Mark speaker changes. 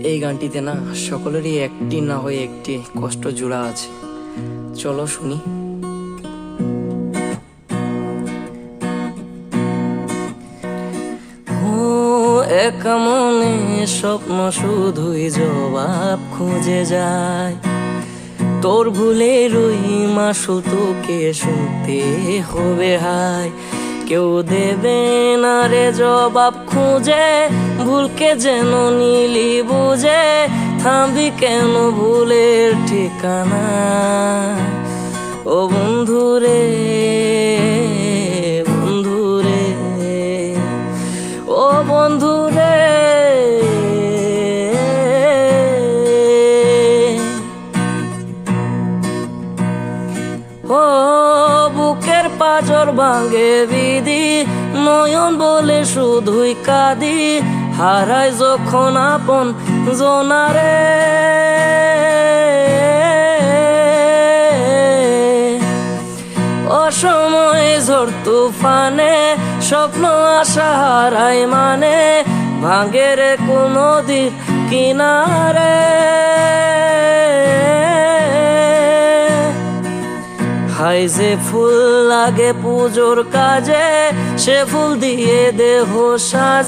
Speaker 1: এই গানটিতে না সকলেরই একটি না হয়ে একটি কষ্ট জোড়া আছে। চলো শুনি। একা মনে স্বপ্ন শুধুই জবাব খুঁজে যায়, তোর ভুলের ওই মাসু তোকে শুনতে হবে হায়। কেউ দেবে না রে জবাব খুঁজে, ভুলকে যেন নিলি বুঝে, থামবি কেন ভুলের ঠিকানা। ও বন্ধুরে বন্ধুরে ও বন্ধুরে, ও বুকের পাঁজর ভাঙে বিধি, নয়ন বলে শুধুই কাঁদি, হারাই যখন আপন জনারে। অসময়ে ঝড় তুফানে স্বপ্ন আশা হারাই মানে, ভাঙে রে কোনো দিন কিনারে। হাই যে ফুল লাগে পুজোর কাজে, সে ফুল দিয়ে দেহ সাজে।